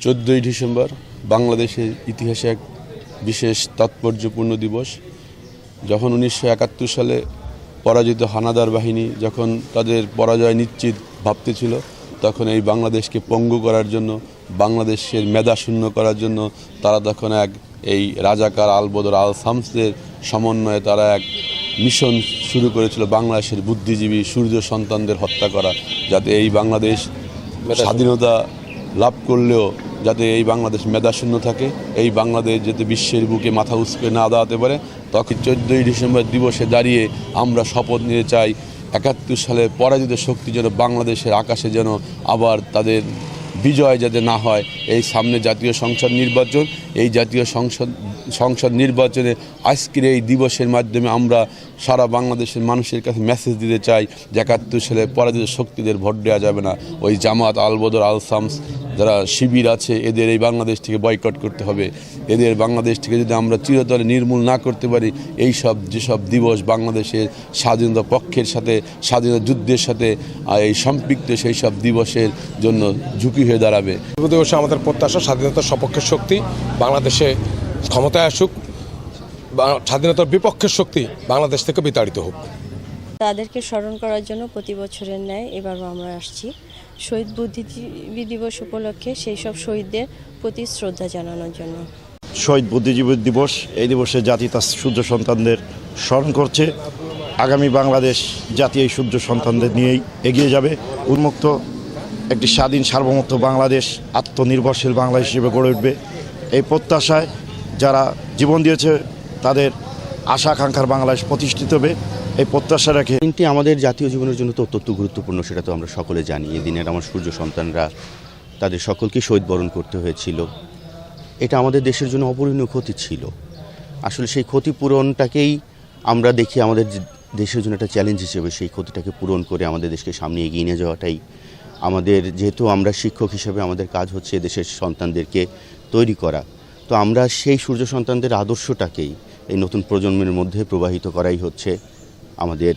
14ই December বাংলাদেশের ইতিহাসে এক বিশেষ তাৎপর্যপূর্ণ দিবস। যখন 1971 সালে পরাজিত হানাদার বাহিনী যখন তাদের পরাজয় নিশ্চিত ভাবতেছিল, তখন এই বাংলাদেশকে পঙ্গু করার জন্য, বাংলাদেশের মেধা শূন্য করার জন্য তারা তখন এই রাজাকার আল বদর আল শামসের সমন্বয়ে তারা এক মিশন শুরু করেছিল বাংলাদেশের বুদ্ধিজীবী সূর্য সন্তানদের হত্যা করা, যাতে এই বাংলাদেশ স্বাধীনতা লাভ করলেও যাতে এই বাংলাদেশ মেধাশূন্য থাকে, এই বাংলাদেশ যাতে বিশ্বের বুকে মাথা উঁচকে না দাঁড়াতে পারে। তখন 14ই ডিসেম্বর দিবসে দাঁড়িয়ে আমরা শপথ নিতে চাই 71 সালে পরাজিত শক্তি যেন বাংলাদেশের আকাশে যেন আবার তাদের বিজয় যাতে না হয়। এই সামনে জাতীয় সংসদ নির্বাচন, এই জাতীয় সংসদ নির্বাচনে আজকের এই দিবসের মাধ্যমে আমরা সারা বাংলাদেশের মানুষের কাছে মেসেজ দিতে চাই যে 71 সালে পরাজিত শক্তিদের ভোট দেওয়া যাবে না। ওই জামাত আল বদর আল শামস যারা শিবির আছে, এদের এই বাংলাদেশ থেকে বয়কট করতে হবে। এদের বাংলাদেশ থেকে যদি আমরা চিরতরে নির্মূল না করতে পারি, যেসব দিবস বাংলাদেশের স্বাধীনতা পক্ষের সাথে স্বাধীনতা যুদ্ধের সাথে এই সম্পৃক্ত, সেই সব দিবসের জন্য ঝুঁকি হয়ে দাঁড়াবে। দিবসে আমাদের প্রত্যাশা স্বাধীনতার সপক্ষের শক্তি বাংলাদেশে ক্ষমতায় আসুক, স্বাধীনতার বিপক্ষের শক্তি বাংলাদেশ থেকে বিতাড়িত হোক। তাদেরকে স্মরণ করার জন্য প্রতি বছরের ন্যায় এবারও আমরা আসছি শহীদ বুদ্ধিজীবী দিবস উপলক্ষে সেই সব শহীদদের প্রতি শ্রদ্ধা জানানোর জন্য। শহীদ বুদ্ধিজীবী দিবস, এই দিবসে জাতি তার সূর্য সন্তানদের স্মরণ করছে। আগামী বাংলাদেশ জাতি এই সূর্য সন্তানদের নিয়েই এগিয়ে যাবে। উন্মুক্ত একটি স্বাধীন সার্বভৌমত্ব বাংলাদেশ, আত্মনির্ভরশীল বাংলাদেশ হিসেবে গড়ে উঠবে। এই প্রত্যাশায় যারা জীবন দিয়েছে তাদের আশা আকাঙ্ক্ষার বাংলাদেশ প্রতিষ্ঠিত হবে, এই প্রত্যাশা রাখে। দিনটি আমাদের জাতীয় জীবনের জন্য তো অত্যন্ত গুরুত্বপূর্ণ, সেটা তো আমরা সকলে জানি। এই দিনের আমার সূর্য সন্তানরা তাদের সকলকে শহীদ বরণ করতে হয়েছিল। এটা আমাদের দেশের জন্য অপূরণীয় ক্ষতি ছিল। আসলে সেই ক্ষতিপূরণটাকেই আমরা দেখি আমাদের দেশের জন্য একটা চ্যালেঞ্জ হিসেবে, সেই ক্ষতিটাকে পূরণ করে আমাদের দেশকে সামনে এগিয়ে নিয়ে যাওয়াটাই আমাদের, যেহেতু আমরা শিক্ষক হিসেবে আমাদের কাজ হচ্ছে দেশের সন্তানদেরকে তৈরি করা। তো আমরা সেই সূর্য সন্তানদের আদর্শটাকেই এই নতুন প্রজন্মের মধ্যে প্রবাহিত করাই হচ্ছে আমাদের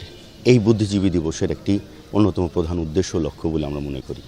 এই বুদ্ধিজীবী দিবসের একটি অন্যতম প্রধান উদ্দেশ্য, লক্ষ্য বলে আমরা মনে করি।